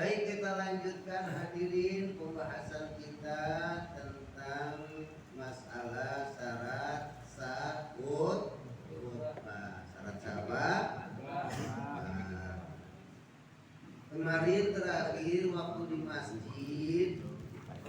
Baik, kita lanjutkan hadirin pembahasan kita tentang masalah syarat sah khutbah. Syarat sah. Kemarin terakhir waktu di masjid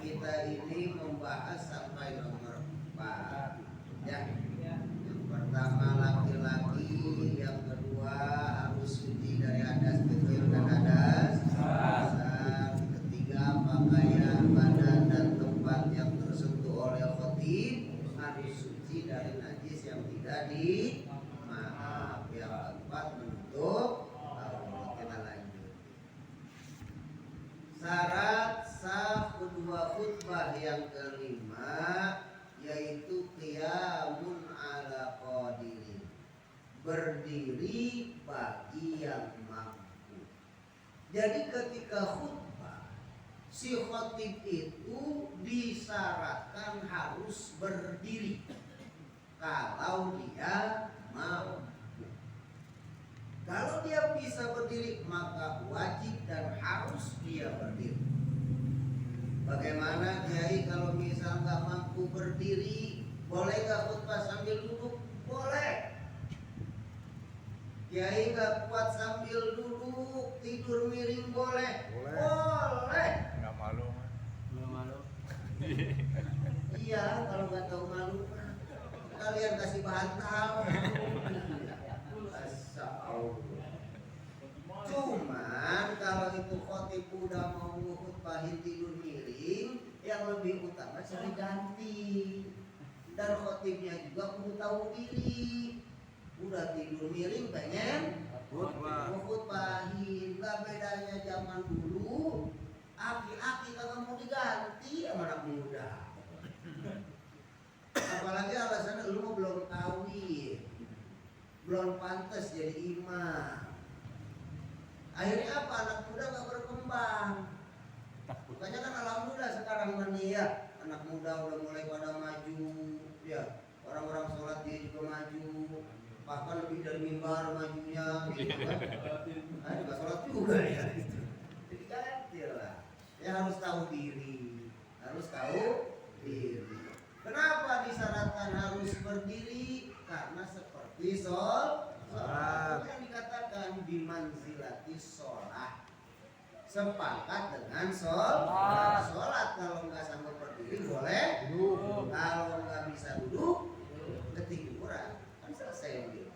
kita ini membahas sampai nomor 4 ya. Yang pertama laki-laki, yang kedua harus suci dari hadas kecil dan hadas besar, ketiga pakaian badan dan tempat yang tersentuh oleh khatib harus suci dari najis yang tidak dimaaf, yang keempat menutup aurat. Kita lanjut. Syarat sah khutbah yang kelima yaitu qiyamun ala qadirin, berdiri bagi yang mampu. Jadi ketika khutbah si khatib itu disyaratkan harus berdiri kalau dia mampu. Kalau dia bisa berdiri maka wajib dan harus dia berdiri. Bagaimana kiai kalau misal nggak mampu berdiri, boleh nggak khutbah sambil duduk? Boleh. Kiai nggak kuat sambil duduk, tidur miring boleh? Boleh. Nggak malu? Nggak malu. Iya, kalau nggak tahu malu, kalian kasih bantal. Cuman kalau itu khatib udah mau khutbahin tidur miring, yang lebih utama cari ganti. Dan khatibnya juga perlu tahu diri. Udah tidur miring pengen khutbahin. Gak bedanya zaman dulu, aki-aki kagak mau diganti sama anak muda. Apalagi alasannya lu belum kawin, belum pantas jadi imam. Akhirnya apa? Anak muda gak berkembang. Makanya kan alhamdulillah sekarang nih ya, anak muda udah mulai pada maju ya. Orang-orang sholat dia juga maju, bahkan lebih dari mimbar majunya gitu kan. Nah, juga sholat juga ya gitu. Jadi ganti lah. Ya harus tahu diri. Harus tahu diri. Kenapa disyaratkan harus berdiri? Karena seperti sholat yang dikatakan bimanzilati sholat, sepakat dengan sholat. Kalau nggak sanggup berdiri boleh duduk. Kalau nggak bisa duduk ketiduran, kan selesai gitu.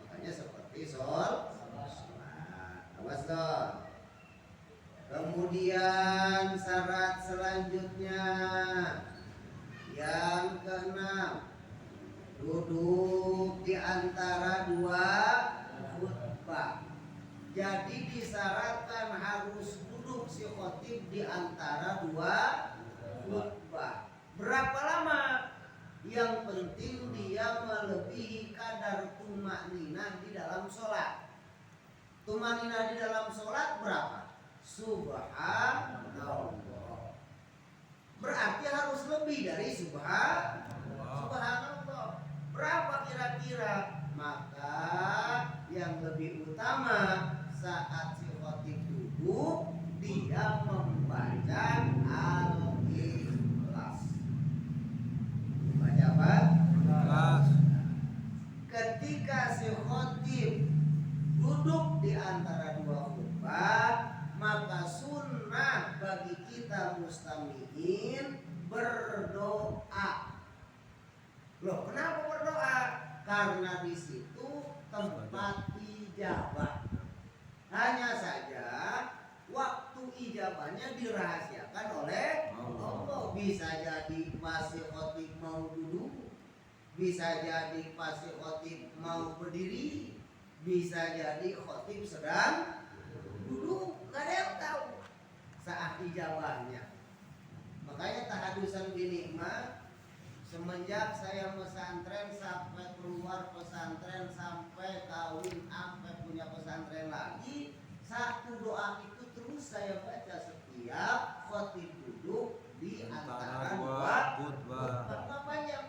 Makanya seperti sholat. Awas dong. Kemudian syarat selanjutnya yang keenam, duduk di antara dua khutbah. Jadi disyaratkan harus duduk si khatib di antara dua khutbah. Berapa lama? Yang penting dia melebihi kadar tumakninah di dalam sholat. Tumakninah di dalam sholat berapa? Subhanallah. Berarti harus lebih dari subhanallah. Berapa kira-kira? Maka yang lebih utama saat si khatib duduk, dia membaca Al-Ikhlas. Baca apa? Ikhlas. Ketika si khatib duduk di antara dua khutbah, maka sunnah bagi kita mustami'in berdoa. Loh, kenapa berdoa? Karena di situ tempat ijabah. Hanya saja waktu ijabahnya dirahasiakan oleh Allah. Bisa jadi pas si khatib mau duduk, bisa jadi pas si khatib mau berdiri, bisa jadi khatib sedang duduk. Gak ada yang tahu saat ijabahnya. Makanya tahadusan binikmah, semenjak saya pesantren sampai keluar pesantren, sampai kawin, sampai punya pesantren lagi, satu doa itu terus saya baca setiap khatib duduk di antara dua khutbah.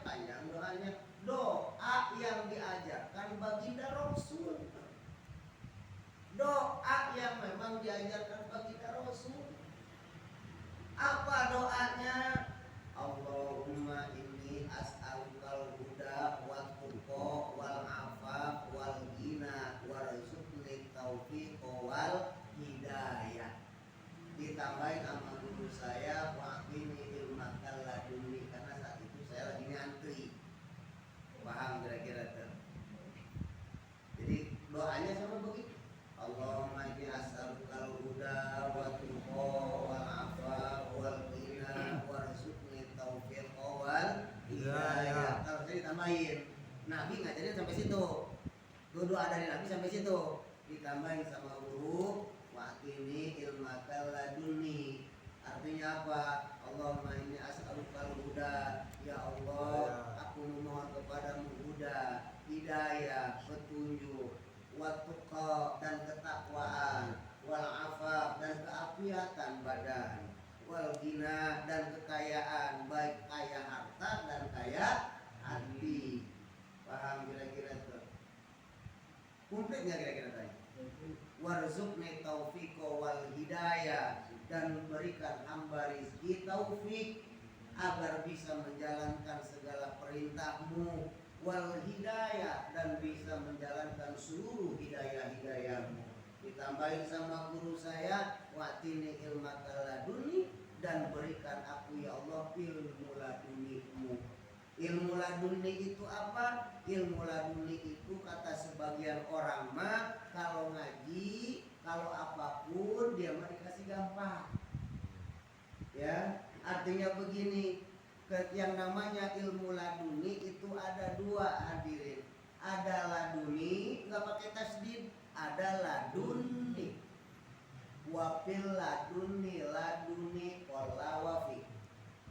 Panjang doanya, doa yang diajarkan baginda Rasul. Doa yang memang diajarkan baginda Rasul. ditambahin sama guru saya waqini ilmakal laduni, karena saat itu saya lagi ngantri. Paham kira-kira tuh? Jadi doanya sama begitu. Allahumma inni as'alukal huda wa tuqa wal afa wal ghina warzuqni taufiq wal hidayah. Kalau saya ditambahin, Nabi ngajarin sampai situ. Doa dari Nabi sampai situ. Ditambahin sama guru waqini ilmakal laduni. Artinya apa? Allahumma inni as'alukal huda, ya Allah, aku memohon kepadamu huda, hidayah, petunjuk, wattuqa dan ketakwaan, wal afaf dan keapiatan badan, wal ghina dan kekayaan, baik kaya harta dan kaya hati. Paham kira-kira itu? Komplit nggak kira-kira tadi? Warzuqni taufiqa wal hidayah, dan berikan hamba rizki taufik agar bisa menjalankan segala perintahmu, wal hidayah dan bisa menjalankan seluruh hidayah-hidayahmu. Ditambahin sama guru saya wa'tini ilmakal laduni, dan berikan aku ya Allah ilmu ladunimu. Ilmu laduni itu apa? Ilmu laduni itu kata sebagian orang mah kalau ngaji, kalau apapun dia mah dikasih gampang. Ya, artinya begini, yang namanya ilmu laduni itu ada dua hadirin. Ada laduni nggak pakai tasdid, ada laduni. Wafil laduni wala wafi.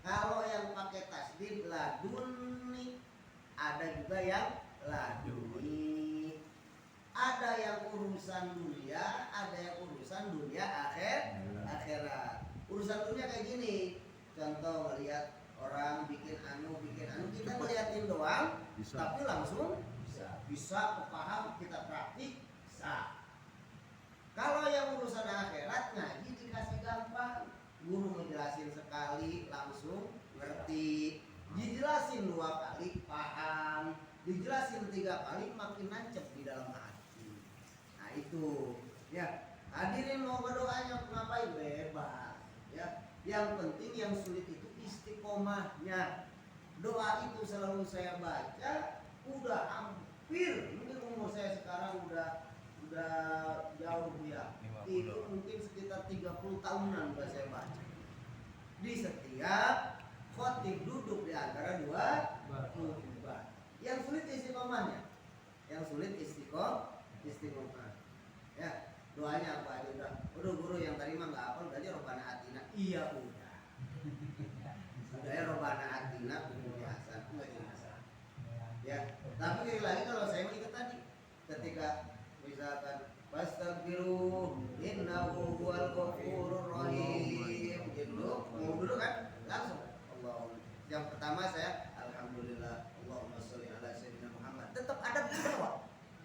Kalau yang pakai tasdid laduni, ada juga yang laduni. Ada yang urusan dunia, ada yang urusan dunia akhirat. Urusan dunia kayak gini. Contoh lihat orang bikin anu, kita ngeliatin doang, bisa. Tapi langsung bisa kepaham, kita praktik bisa. Kalau yang urusan akhirat ngaji dikasih gampang, guru ngejelasin sekali langsung ngerti, dijelasin 2 kali paham, dijelasin 3 kali makin nancep di dalam hati. Nah itu ya, hadirin mau berdoanya ngapain bebas ya. Yang penting yang sulit itu istiqomahnya. Doa itu selalu saya baca, udah hampir, mungkin umur saya sekarang udah jauh ya. Itu mungkin sekitar 30 tahunan udah saya baca. Di setiap khotib duduk di antara 2 khutbah. Yang sulit istiqomahnya. Yang sulit istiqomah. Ya, doanya apa aja udah. Udah guru yang tadi mah enggak hafal, berarti Robbana Atina. Iya udah. Saya Robbana Atina umur Hasan, enggak jadi masalah. Ya, tapi lagi kalau saya ingat tadi ketika misalkan Fastaghfiruh innahu huwal ghafurur rahim. Gitu. Mau dulu kan? Langsung Allah. Yang pertama saya alhamdulillah Allahumma sholli ala sayyidina Muhammad. Tetap adab di bawah.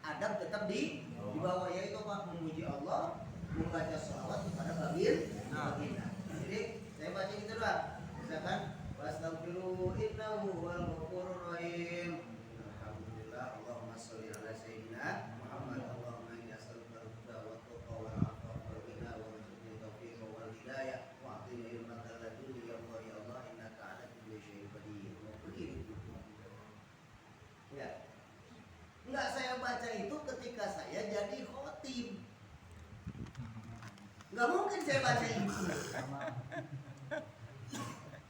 Adab tetap di bawah, yaitu apa? Memuji Allah, membaca sholawat kepada baginda. Jadi saya baca gitu doang. Misalkan Fastaghfiruh innahu huwal ghafurur rahim. Alhamdulillah Allahumma sholli ala sayyidina Muhammad. Allahumma inni as'aluka al-huda wa tuqa wal afwa wal ghina warzuqni taufiq wal hidayah wa a'tini ilmakal laduni ya Allah, ya Allah, innaka 'ala kulli syai'in qadir. Begitu. Ya. Enggak saya baca itu ketika saya jadi khotib. Enggak mungkin saya baca itu.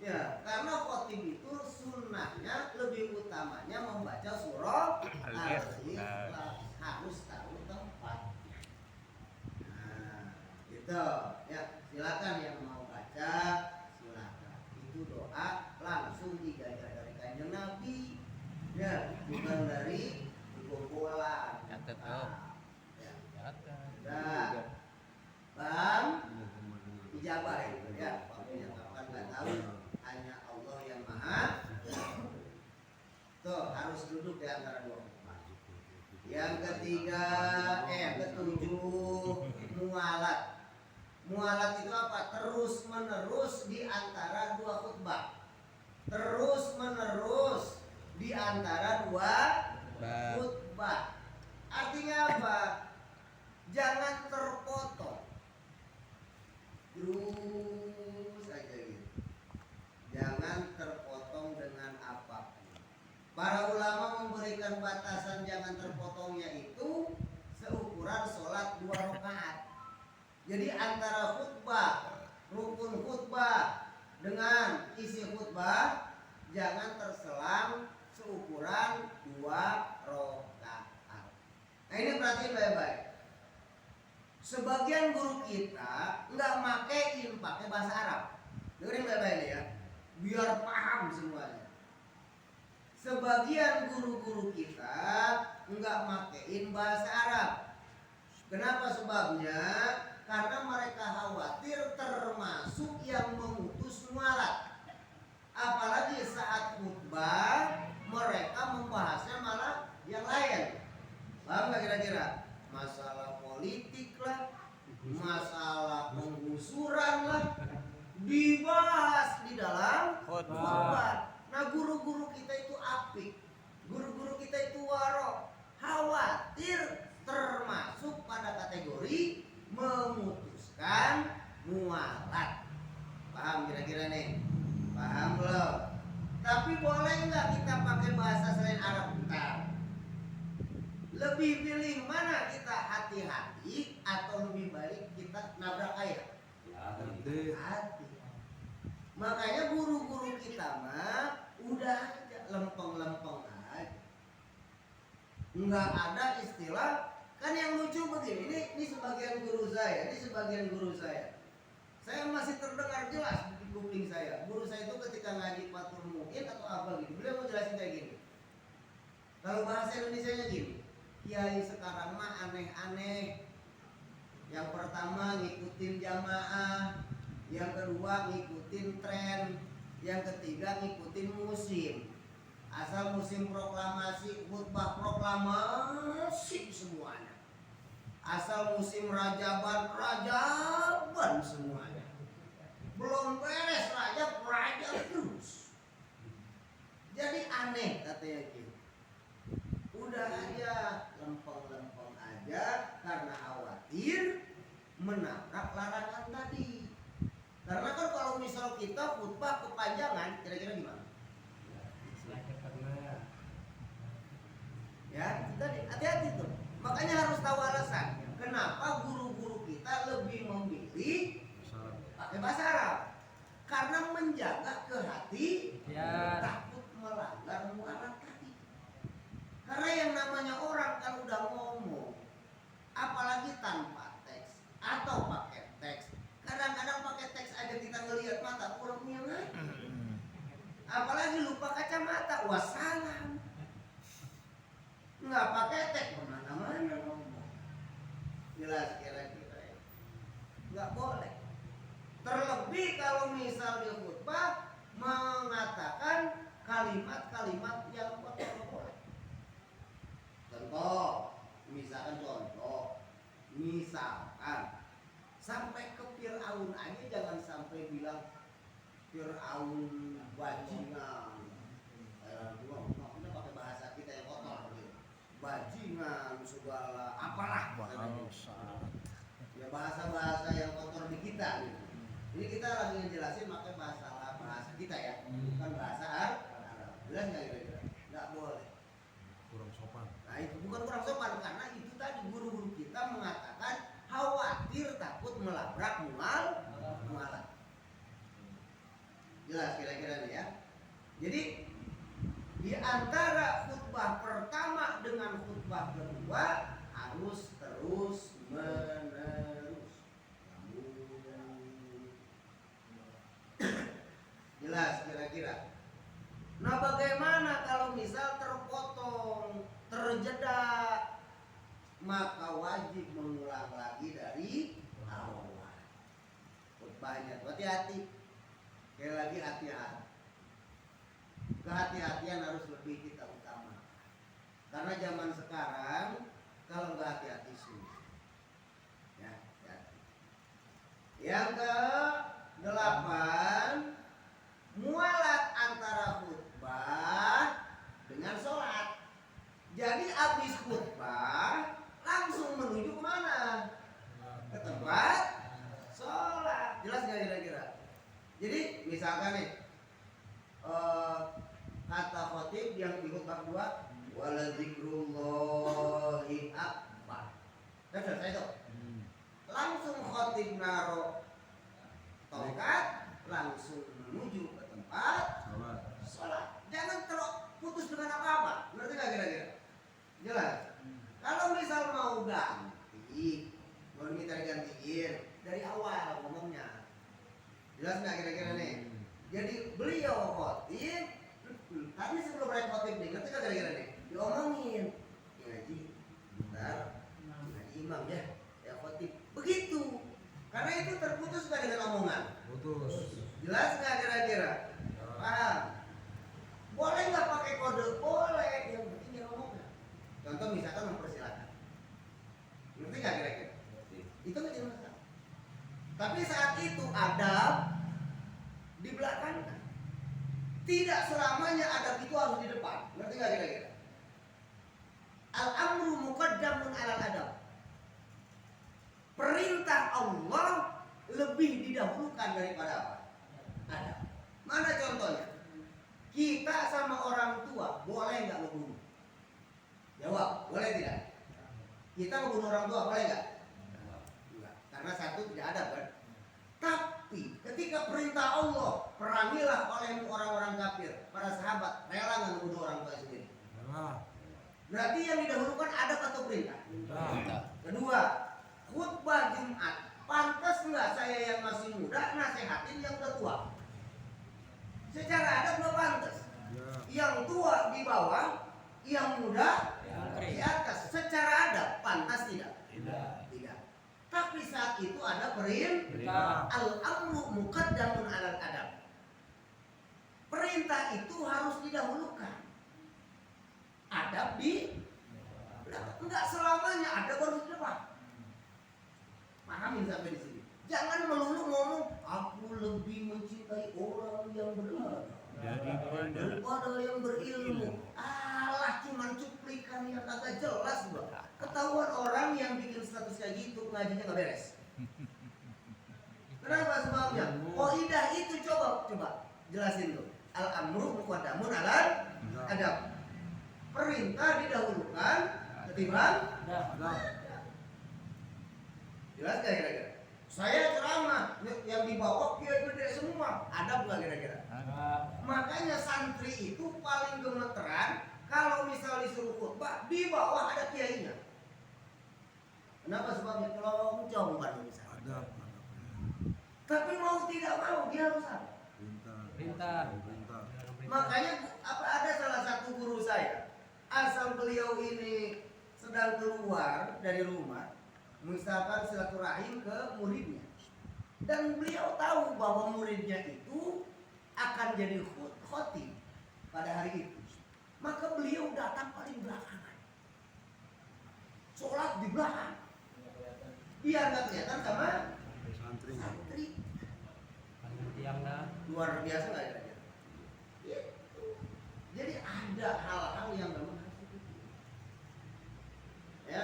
Ya, karena khotib itu sunnahnya lebih utamanya membaca surah Al-Ikhlas, harus tahu tempat. Nah, gitu. Ya, silakan yang mau baca, silakan. Itu doa langsung dijajah dari Kanjeng Nabi. Ya, bukan dari kumpulan. Catat Ya. Catat. Nah, Bang, ijabah itu ya. Waktunya kapan nggak tahu. Hanya Allah yang maha. Tuh harus duduk di antara 2 khutbah. Yang ketiga, ketujuh, mualat. Mualat itu apa? Terus menerus di antara 2 khutbah. Terus menerus di antara 2 khutbah. Artinya apa? Jangan terpotong. dengan batasan jangan terpotongnya itu seukuran sholat 2 rakaat. Jadi antara khutbah, rukun khutbah dengan isi khutbah jangan terselang seukuran 2 rakaat. Nah ini perhatiin baik-baik. Sebagian guru kita nggak pakai bahasa Arab. Dengerin baik-baik ya, biar paham semuanya. Sebagian guru-guru kita nggak makein bahasa Arab. Kenapa sebabnya? Karena mereka khawatir termasuk yang mengutus mualat. Apalagi saat khutbah mereka membahasnya malah yang lain. Paham nggak kira-kira? Masalah politik lah, masalah penggusuran lah, dibahas di dalam khutbah. Nah guru-guru kita itu apik, guru-guru kita itu warok, khawatir termasuk pada kategori memutuskan mualat. Paham kira-kira nih? Paham belum? Tapi boleh nggak kita pakai bahasa selain Arab? Bentar. Lebih pilih mana kita hati-hati atau lebih baik kita nabrak ayat? Hati. Makanya guru-guru kita mah udah aja lempeng-lempeng aja. Enggak ada istilah. Kan yang lucu begini, ini sebagian guru saya, Saya masih terdengar jelas di kuping saya. Guru saya itu ketika ngaji Fathul Mu'in atau apa gitu, beliau mau jelasin kayak gini. Kalau bahasa Indonesianya gini, kiai sekarang mah aneh-aneh. Yang pertama ngikutin jamaah, yang kedua ngikutin tren, yang ketiga ngikutin musim. Asal musim proklamasi, khutbah proklamasi semuanya. Asal musim rajaban semuanya. Belum beres rajab terus. Jadi aneh katanya gitu. Udah aja lempeng-lempeng aja karena khawatir menabrak larangan tadi. Karena kan kalau misal kita khutbah kepanjangan, kira-kira gimana? Ya, tadi hati-hati tuh. Makanya harus tahu alasan kenapa guru-guru kita lebih memilih pakai bahasa Arab. Karena menjaga kehati-hatian, takut melanggar mualat tadi. Karena yang namanya orang kalau udah ngomong, apalagi tanpa teks atau pakai teks, kadang-kadang pakai teks aja kita ngelihat mata kurang punya ngaji. Apalagi lupa kacamata, wassalam. Nggak pakai teks kemana-mana ngomong. Jelas kira-kira ya. Nggak boleh. Terlebih kalau misal di khutbah mengatakan kalimat-kalimat yang kotor boleh. Misalkan sampai ke Fir'aun aja jangan sampai bilang Fir'aun bajingan. Kita pakai bahasa kita yang kotor gitu. Bajingan segala apalah ya bahasa-bahasa yang kotor di kita gitu. Ini kita lagi ngejelasin pakai bahasa kita ya, bukan bahasa Arab. Jelas nggak kira-kira? Nggak boleh. Kurang sopan. Nah itu bukan kurang sopan karena itu tadi guru-guru kita mengatakan khawatir takut melabrak mualat. Jelas kira-kira nih ya. Jadi di antara khutbah pertama dengan khutbah kedua harus terus menerus. Jelas kira-kira. Nah bagaimana kalau misal terpotong, terjeda, maka wajib mengulang lagi dari awal. Khutbahnya hati-hati. Sekali lagi hati-hati. Kehati-hatian harus lebih kita utamakan. Karena zaman sekarang kalau nggak hati-hati sulit. Ya, hati-hati. Yang ke-8, mualat antara khutbah dengan sholat. Jadi habis khutbah langsung menuju kemana? Ke tempat sholat. Jelas nggak kira-kira? Jadi misalkan nih kata khotib yang di khutbah kedua, Waladzikrullahi akbar. Kan selesai tuh. Langsung khotib naro tongkat, langsung menuju ke tempat sholat. Jangan terputus dengan apa-apa. Ngerti nggak kira-kira? Jelas. Kalau misal mau ganti, mau minta digantiin dari awal ngomongnya. Jelas nggak kira-kira nih? Jadi beliau khotib, tadi sebelum mereka khotib nih, ngerti nggak kira-kira nih? Diomongin, ngaji, bentar, ngaji imam ya khotib. Begitu. Karena itu terputus nggak dengan omongan? Putus. Jelas nggak kira-kira? Paham? Boleh nggak pakai kode? Boleh. Yang penting dia ngomongnya. Contoh misalkan mempersilakan. Ngerti nggak kira-kira? Itu nggak jadi masalah. Tapi saat itu adab di belakang. Tidak selamanya adab itu harus di depan. Ngerti nggak kira-kira? Al-amru muqaddamun alal adab. Perintah Allah lebih didahulukan daripada apa? Adab. Mana contohnya? Kita sama orang tua boleh nggak membunuh? Jawab, boleh tidak? Kita membunuh orang tua boleh nggak? Enggak. Karena satu tidak adab kan? Tapi ketika perintah Allah, perangilah oleh orang-orang kafir, para sahabat rela nggak membunuh orang tua sendiri? Berarti yang didahulukan adab atau perintah? Kedua, khutbah Jumat, pantas nggak saya yang masih muda nasehatin yang udah tua? Secara adab nggak pantas. Yang tua di bawah, yang muda di atas. Secara adab pantas tidak? Tidak. Tapi saat itu ada perintah. Al-amru muqaddamun alal adab. Perintah itu harus didahulukan. Adab di belakang. Enggak selamanya adab harus di depan. Pahamin sampai di sini. Jangan melulu ngomong aku lebih mencintai orang yang berilmu daripada yang berilmu. Alah, cuman cuplikan yang agak jelas, Bro. Ketahuan orang yang bikin status kayak gitu ngajinya nggak beres. Kenapa sebabnya? Qaidah itu coba jelasin tuh. Al-amru muqaddamun alal adab. Perintah didahulukan ketimbang adab. Jelas gak kira-kira? Saya ceramah yang dibawa kiai gede semua. Adab nggak kira-kira? Makanya santri itu paling gemeteran kalau misal disuruh khutbah di bawah ada kiainya. Kenapa sebabnya? Kalau mencoba misalnya. Tapi mau tidak mau dia harus ada. Perintah. Makanya ada salah satu guru saya, asal beliau ini sedang keluar dari rumah, misalkan silaturahim ke muridnya, dan beliau tahu bahwa muridnya itu akan jadi khotib pada hari itu, maka beliau datang paling belakangan, sholat di belakang, biar nggak kelihatan sama santri. Luar biasa nggak ya? Jadi ada hal-hal yang memang harus dipikirkan. Ya,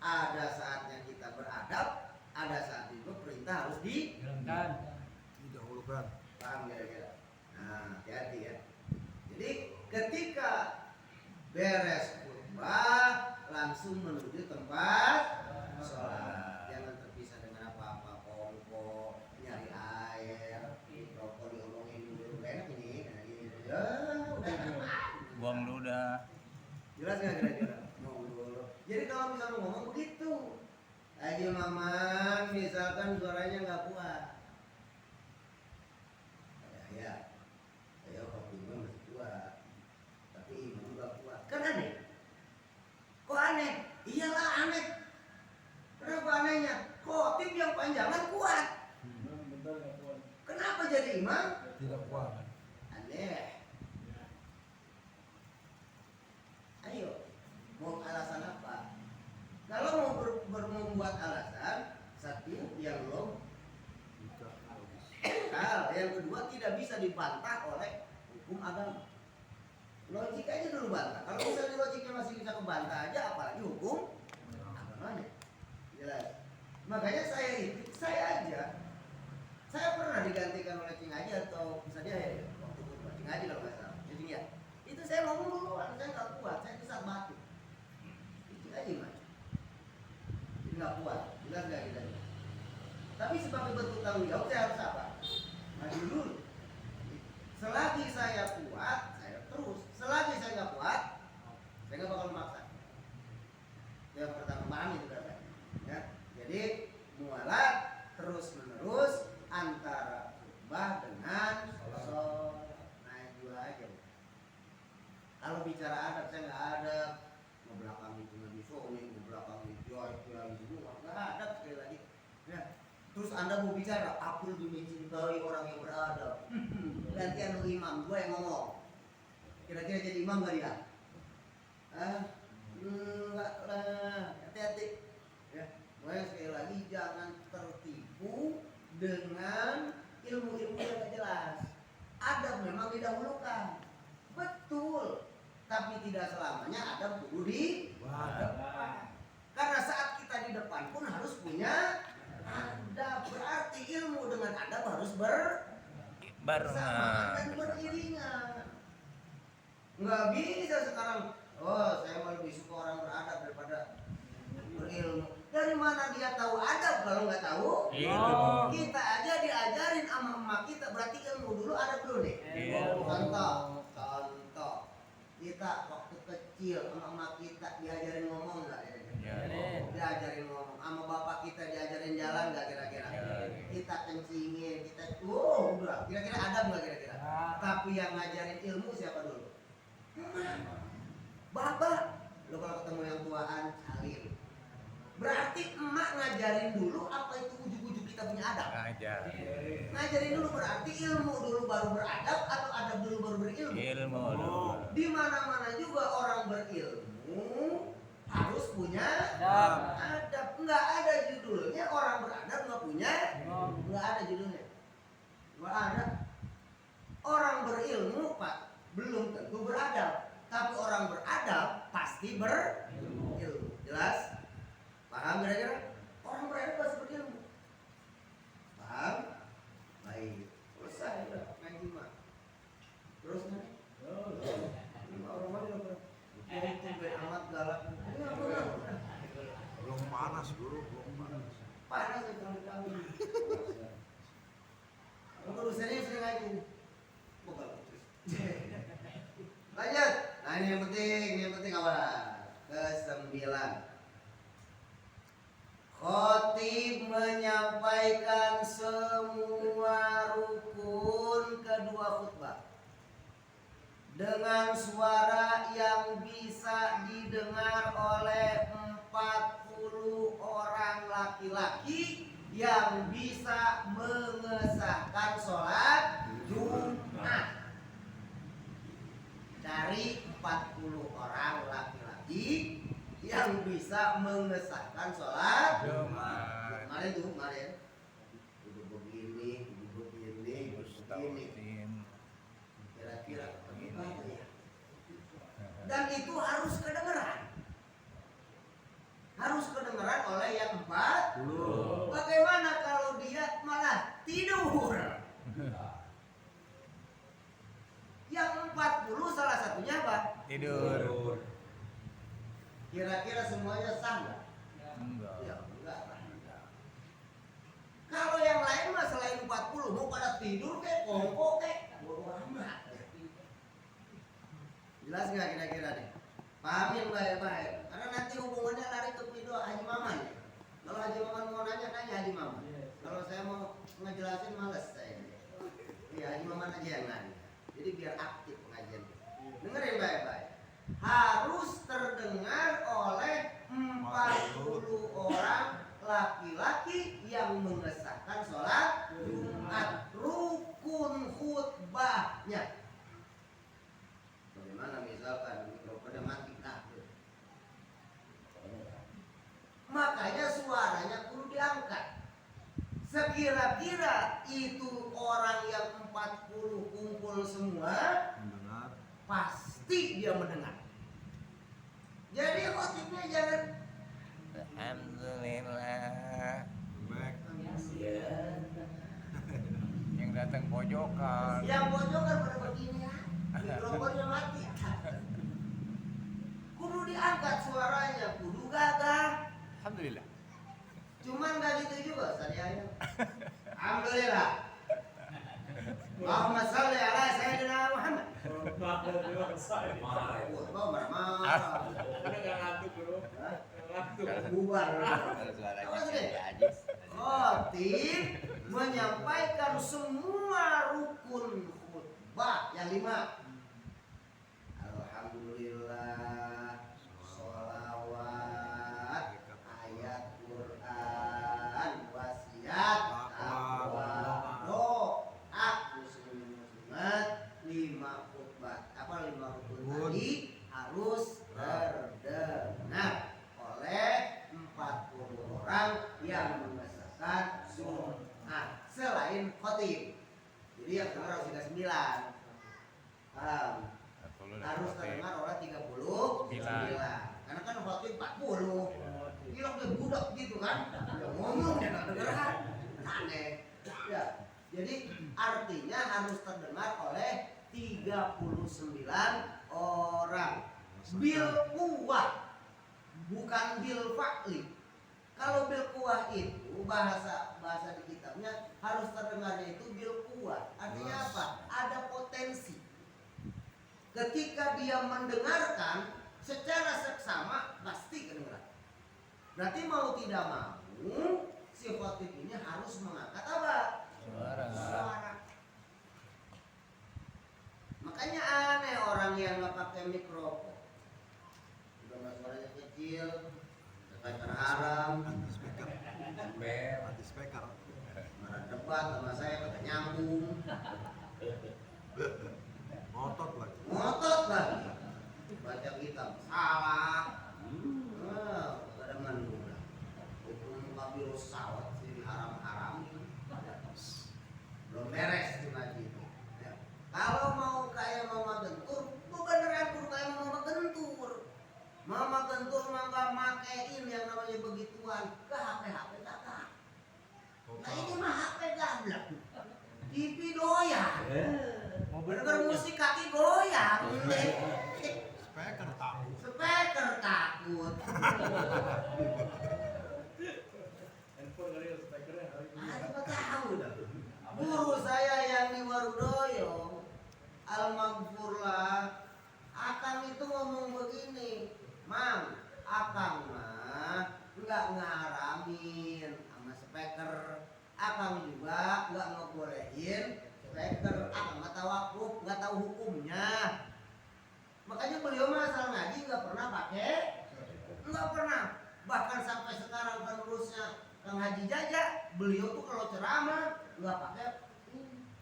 ada saatnya kita beradab, ada saat itu perintah harus didahulukan. Paham kira-kira? Nah, hati-hati ya. Jadi ketika beres khutbah langsung menuju tempat sholat. Jangan terpisah dengan apa-apa, kongko, nyari air, rokok diomongin dulu. Enak ini, buang ludah. Jelas nggak kira-kira? Jadi kalau misalnya ngomong begitu, Haji Maman misalkan suaranya nggak kuat, ya, saya kopinya masih kuat, tapi ibu nggak kuat, kan aneh? Kok aneh? Iyalah aneh. Kenapa anehnya? Khotib yang panjangan kuat. Kenapa jadi imam? Tidak kuat. Aneh. Ayo, mau alasan apa? Kalau mau membuat alasan, satu yang logikal, yang kedua tidak bisa dibantah oleh hukum agama. Logik aja dulu bantah. Kalau misalnya logiknya masih bisa kebantah aja, apalagi hukum agamanya. Jelas. Makanya saya pernah digantikan oleh Cing Haji atau misalnya waktu itu Cing Haji kalau nggak salah, Cing ya. Itu saya ngomong dulu, saya nggak kuat, saya bisa jawab saya harus apa? Maju dulu. Selagi saya kuat, saya terus. Selagi saya nggak kuat, saya nggak bakal memaksa. Yang pertama paham itu kan? Ya. Jadi mualat terus menerus antara khutbah dengan sholat. Nah itu aja. Kalau bicara adab saya nggak adab. Ngebelakang itu Nabi Soleh, ngebelakang itu yang semua nggak adab sekali lagi. Ya. Terus Anda mau bicara, aku lebih mencintai orang yang beradab. Ganti anu imam, gue yang ngomong. Kira-kira jadi imam gak dia? Enggak lah, hati-hati. Ya, makanya sekali lagi jangan tertipu dengan ilmu-ilmu yang gak jelas. Adab memang didahulukan, betul. Tapi tidak selamanya adab kudu di depan. Karena saat kita di depan pun harus punya adab. Berarti ilmu dengan adab harus bersamaan dan beriringan. Nggak bisa sekarang, oh saya mau lebih suka orang beradab daripada berilmu. Dari mana dia tahu adab kalau nggak tahu? Kita aja diajarin sama emak kita, berarti ilmu dulu adab dulu nih. Contoh. Kita waktu kecil sama emak kita diajarin ngomong nggak? Diajarin ngomong. Sama bapak kita diajarin jalan nggak kira-kira? Kita kencingin, kita udah. Kira-kira adab nggak kira-kira? Tapi yang ngajarin ilmu siapa dulu? Bapak. Lo kalau ketemu yang tuaan salin. Berarti emak ngajarin dulu apa itu ujung-ujung kita punya adab? Ngajarin dulu berarti ilmu dulu baru beradab atau adab dulu baru berilmu? Ilmu. Di mana-mana juga orang berilmu harus punya adab. Enggak ada judulnya orang beradab nggak punya. Enggak ada judulnya. Enggak ada. Orang berilmu Pak belum tentu beradab, tapi orang beradab pasti berilmu. Jelas? Paham kira-kira? Orang beradab pasti berilmu. Paham? Baik. Selesai udah ngaji mah. Terus nih. Orang mana udah itu amat galak. Belum panas guru, belum panas. Panas itu kami. Kalau serius sering ngaji. Bukan terus. Lanjut. Nah ini yang penting apa? Ke-9. Khotib menyampaikan semua rukun kedua khutbah dengan suara yang bisa didengar oleh 40 orang laki-laki yang bisa mengesahkan sholat Jumat. Dari 40 orang laki-laki yang bisa mengesahkan sholat Jumat. Kemarin ibu begini. Kira-kira bagaimana ya? Dan itu harus kedengeran oleh yang 40. Bagaimana kalau dia malah tidur? Yang 40 salah satunya apa? Tidur. Kira-kira semuanya sah nggak? Enggak. Ya enggak. Kalau yang lain mah selain 40 mau pada tidur kayak kongko kayak bodo amat. Jelas nggak kira-kira nih? Pahamin baik-baik. Karena nanti hubungannya lari ke video Haji Maman ya. Kalau Haji Maman mau nanya Haji Maman. Kalau saya mau ngejelasin males saya. Iya Haji Maman aja yang nanya. Jadi biar aktif pengajian. Dengerin baik-baik. Harus terdengar oleh 40 orang laki-laki yang mengesahkan sholat Jumat. Rukun khutbahnya. Bagaimana misalkan mikrofonnya mati makanya suaranya kudu diangkat. Sekira-kira itu orang yang 40 kumpul semua Mendengar. pasti dia mendengar. Jadi khotibnya jangan Alhamdulillah. Baik. Yang datang pojokan. yang pojokan pada begini ya. Mikrofonnya mati. Kudu diangkat suaranya, kudu gagah. Alhamdulillah. Cuman gak gitu juga saya. Alhamdulillah. Allahumma shalli ala sayyidina Muhammad. Marah. Bubar. Khotib menyampaikan semua rukun khutbah yang 5. Alhamdulillah, sholawat, ayat Quran, wasiat, takwa, doa, muslimat, 5 khutbah. Apa 5 rukun tadi? Harus terdengar oleh 40 orang yang mengesahkan sunnah selain khotib. Jadi yang dengar harus 39. Harus terdengar oleh 39. Karena kan khotib 40. Gila udah budak gitu kan. Ya ngomong ya enggak dengeran. Aneh. Ya. Jadi artinya harus terdengar oleh 39 orang. Bil quwwah, bukan bil fa'li. Kalau bil quwwah itu bahasa di kitabnya harus terdengarnya itu bil quwwah. Artinya apa? Ada potensi. Ketika dia mendengarkan secara seksama pasti kedengaran. Berarti mau tidak mau si khotib ini harus mengangkat apa? Suara. Makanya aneh orang yang nggak pakai mikrofon. Udah suaranya kecil, speaker haram, Anti speaker. marah debat sama saya kagak nyambung, Ngotot lagi. ngotot lagi, baca kitab salah, ada mandura, hukum kabir sawat sih haram-haramin, belum beres tuh ngaji itu. Ya. Kalau mau kayak Mama Gentur, tuh beneran kudu kayak Mama Gentur. Mama Gentur mah nggak makein yang namanya begituan ke HP kakak. Nah ini mah HP gablak. TV doyan. Mau denger musik kaki goyang. Speaker tahu. Speaker takut. Apa tahu dah. Guru saya yang di Warudoyo, Al-Maghfurlah, Akang itu ngomong begini, Mang, Akang mah nggak ngaramin sama speaker, Akang juga nggak ngebolehin speaker, Akang nggak tahu wakuf, nggak tahu hukumnya. Makanya beliau mah asal ngaji nggak pernah pakai, nggak pernah. Bahkan sampai sekarang penerusnya Kang Haji Jaja, beliau tuh kalau ceramah nggak pakai.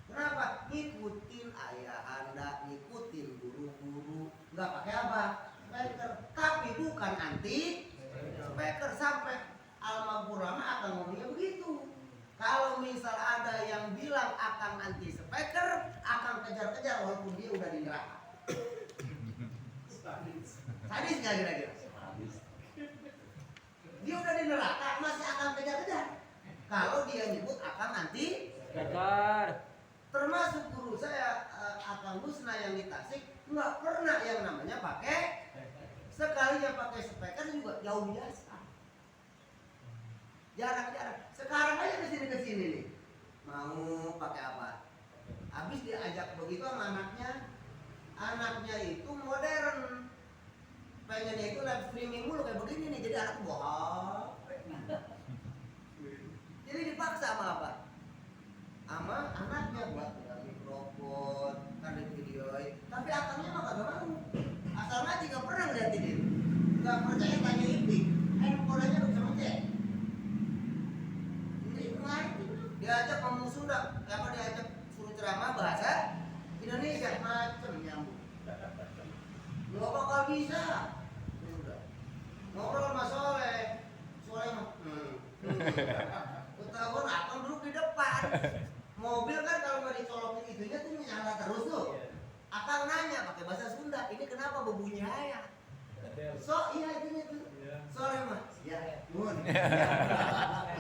Kenapa? Ngikutin ayah anda, ngikutin guru-guru, nggak pakai apa? Speaker. Tapi bukan anti speaker. Sampai Al-Maghfurlah akan ngomongnya begitu. Kalau misal ada yang bilang akan anti speaker, akan kejar-kejar walaupun dia udah di neraka. Sadis nggak kira-kira? Dia udah di neraka masih akan kejar-kejar. Kalau dia nyebut akan anti speaker. Termasuk guru saya Akang Husna yang di Tasik nggak pernah yang namanya pakai, sekalinya pakai speaker juga jauh biasa, jarang-jarang. Sekarang aja kesini nih mau pakai apa? Habis diajak begitu sama anaknya itu modern, pengennya itu live streaming mulu kayak begini nih, jadi anak bohong. Jadi dipaksa sama apa? Sama anaknya buat mikrofon, tarik video, tapi akangnya mah kagak mau. Asal ngaji nggak pernah ngeliatin itu, nggak percaya tanya Ipik, kodenya lu sama cek. Ini kemarin diajak ngomong Sunda, diajak suruh ceramah bahasa Indonesia macem nyambung. Nggak bakal bisa. Ngobrol sama Soleh mah. Ketahuan akang duduk di depan. Mobil kan kalau nggak dicolokin itunya tuh nyala terus tuh. Akang nanya pakai bahasa Sunda, ini kenapa berbunyi ayah? So iya itunya tuh. Soleh mah, ya mun.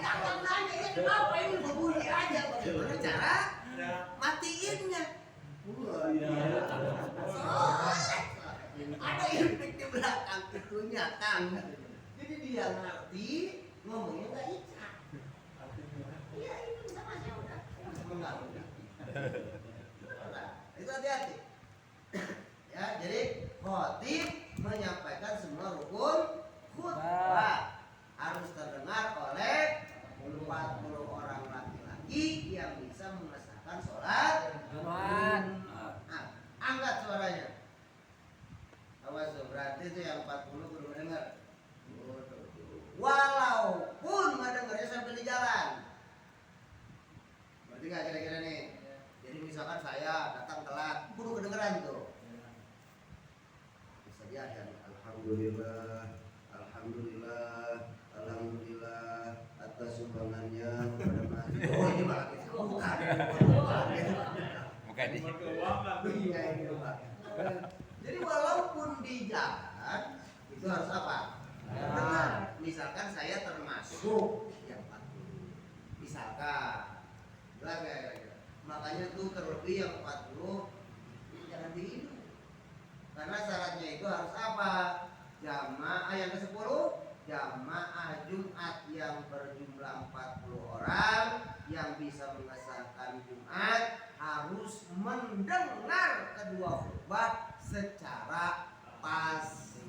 Akang nanya ini kenapa ini berbunyi aja? Bagaimana cara matiinnya? Soleh. Ada Ipik di belakang itunya Kang. Jadi dia ngerti ngomongnya nggak icak. Iya itu sama saya udah. Nah, itu hati-hati. Ya, jadi khotib menyampaikan semua rukun khutbah harus terdengar oleh 40 orang laki-laki yang bisa mengesahkan sholat Jumat. Nah, angkat suaranya. Awas tuh, berarti itu yang 40 kudu dengar. Walaupun nggak dengarnya sambil di jalan. Berarti nggak kira-kira nih. Jadi misalkan saya datang telat, kudu kedengeran tuh. Bisa jadi alhamdulillah, alhamdulillah, alhamdulillah atas sumbangannya kepada masjid. Oh ini malah gitu. Bukan di Iya, ini, Pak. Jadi walaupun di jalan itu harus apa? Dengar. Misalkan saya termasuk yang 40. Misalkan, jelas ya kira-kira. Makanya tuh terlebih yang 40 jangan dihidup. Karena syaratnya itu harus apa? Jamaah yang ke-10, jamaah Jumat yang berjumlah 40 orang yang bisa mengesahkan Jumat harus mendengar kedua khutbah secara pasti.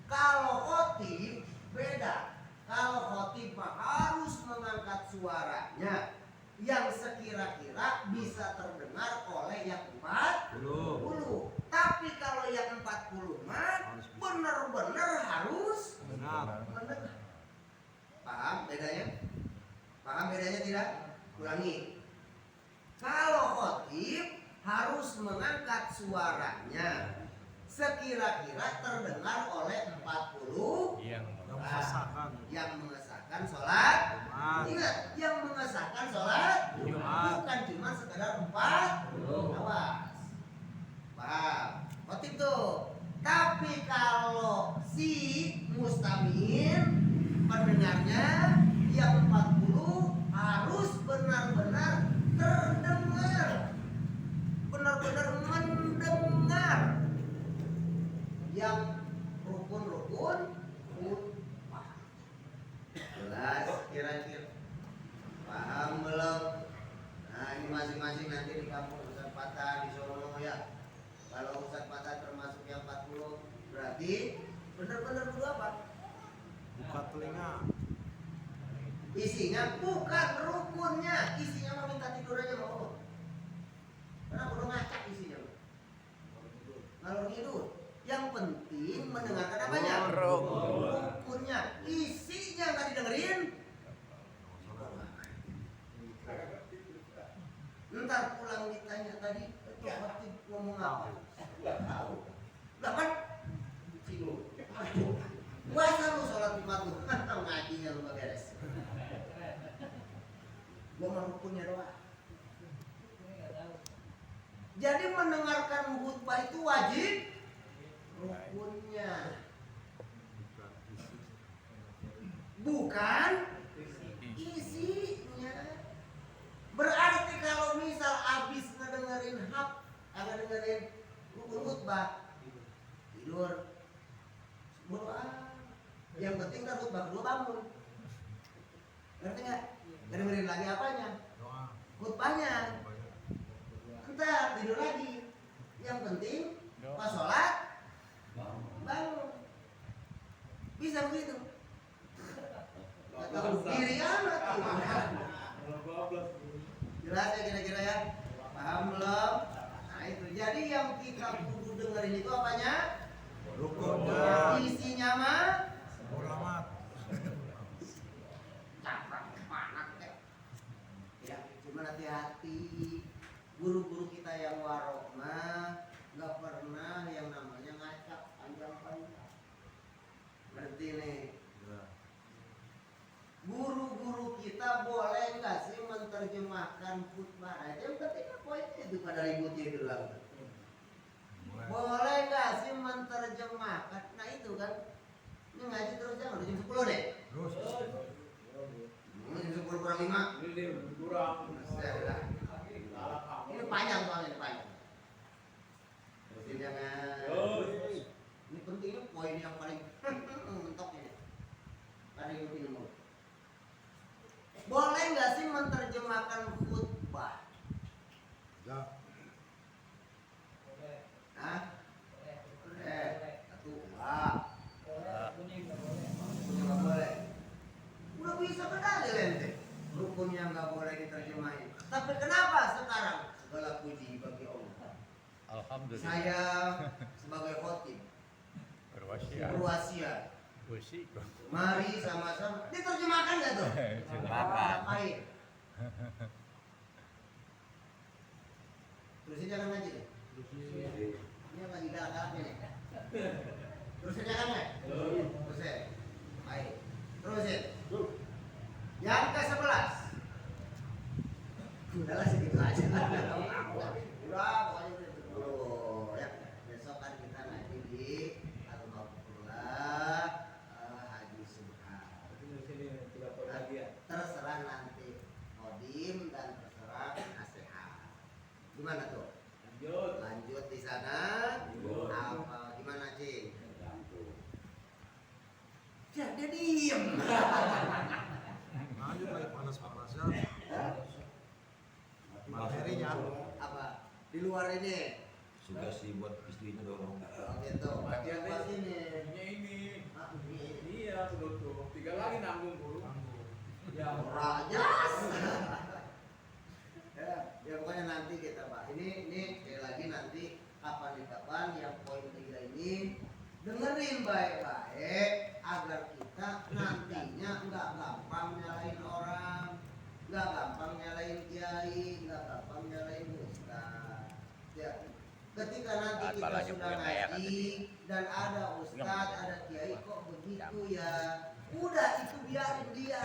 Kalau khotib beda. Kalau khotib harus mengangkat suaranya yang sekira-kira bisa terdengar oleh yang 40. Tapi kalau yang 40 mah benar-benar harus mendengar. Paham bedanya? Paham bedanya tidak? Ulangi. Kalau khotib harus mengangkat suaranya sekira-kira terdengar oleh 40 yang mengesahkan sholat Jumat. Ingat, yang mengesahkan sholat Jumat bukan cuma sekedar 40. Awas. Paham? Khotib tuh. Tapi kalau si mustami'in pendengarnya yang 40 harus benar-benar terdengar, benar-benar mendengar yang rukun-rukun khutbah. Jelas kira-kira? Paham belum? Nah ini masing-masing nanti di kampung Ustaz Patah di Solo ya. Kalau Ustaz Patah termasuk yang 40 berarti benar-benar dulu apa? Buka telinga. Isinya bukan rukunnya, isinya mau minta tidur aja mau. Karena udah ngacak isinya. Kalau tidur, yang penting mendengarkan apanya? Rukunnya, isinya nggak didengerin. Ntar pulang ditanya tadi, khotib ngomong apa? Nggak tahu. Lah kan? Singgung. Puasa lu sholat Jumat lu, ngajinya lu nggak beres. Gua mau rukunnya doang. Jadi mendengarkan khutbah itu wajib rukunnya, bukan isinya. Berarti kalau misal abis ngedengerin ngedengerin rukun khutbah tidur, berdoa. Yang penting kan khutbah kedua bangun. Ngerti nggak? Dengerin lagi apanya? Khutbahnya. Entar tidur lagi. Yang penting pas sholat bangun. Bisa begitu? Atau diri amat gitu. Jelas ya kira-kira ya? Paham belum? Nah itu. Jadi yang kita kudu dengerin itu apanya? Rukunnya. Isinya mah Ulamat. caprak panak ya. Cuma hati-hati. Guru-guru kita yang warok mah nggak pernah yang namanya ngacak panjang-panjang. Berarti nih guru-guru kita boleh nggak sih menerjemahkan khutbah? Nah, itu yang penting poinnya itu pada ributnya itu lah. Boleh nggak sih menerjemahkan? Nah itu kan ini ngaji terus jangan jam 10 deh. Terus. Jam 10 kurang 5. Ini panjang soalnya ini panjang. Terus jangan. Ini pentingnya poin yang paling mentok ini. Paling penting mau. Boleh nggak sih menerjemahkan khutbah sekarang segala puji bagi Allah. Alhamdulillah. Saya sebagai khotib berwasiat. Musik. Mari sama-sama. Diterjemahkan nggak tuh? Terjemahkan. Ngapain? Terusin jangan ngaji deh. Ini yang lagi galak-galaknya nih. Terusin jangan nggak? Terusin. Baik. Terusin. Yang ke-11. Udahlah segitu aja. Udah, pokoknya udah dulu. Ya, besok kan kita ngaji di Al-Maqfurlah Haji Subhan. Terserah nanti Kodim dan terserah nasihat. Gimana tuh? Lanjut di sana. Apa gimana, Cing? Ya, dia diem. Lanjut lagi panas-panasnya. Materinya. Apa? Di luar ini. Sudah sih buat istrinya dorong. Oh, gitu. Bagian pas ini. Ini. Ah, ini. Iya, tutup. 3 lagi nanggung dulu. Ya, Rajas. Ya pokoknya nanti kita Pak. Ini sekali lagi nanti kapan yang poin 3 ini dengerin baik-baik agar kita nantinya nggak gampang nyalain orang, nggak gampang nyalain kiai, nggak gampang nyalain ustaz. Ya, ketika nanti kita sudah ngaji dan ada ustaz, ada kiai kok begitu ya, udah itu biarin dia.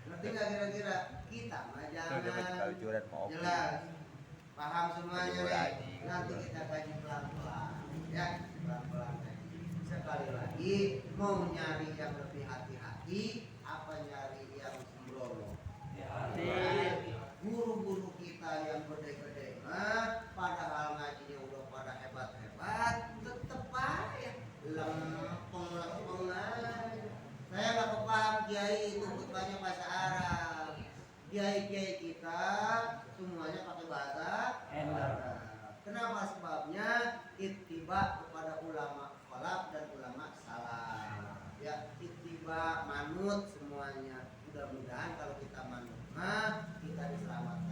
Ngerti nggak kira-kira? Kita mah jangan. Jelas. Paham semuanya nih. Nanti kita kaji pelan-pelan. Ya, pelan-pelan kaji. Sekali lagi, mau nyari yang lebih hati-hati, apa nyari yang sembrono? Guru-guru kita yang gede-gede mah, padahal ngajinya udah pada hebat-hebat, tetep aja lempeng-lempeng aja. Saya nggak kepaham kiai itu khutbahnya bahasa Arab. Kiai-kiai kita semuanya pakai bahasa Arab. Kenapa? Sebabnya ittiba kepada ulama khalaf dan ulama salaf. Ya, ittiba manut semuanya. Mudah-mudahan kalau kita manut mah kita diselamatkan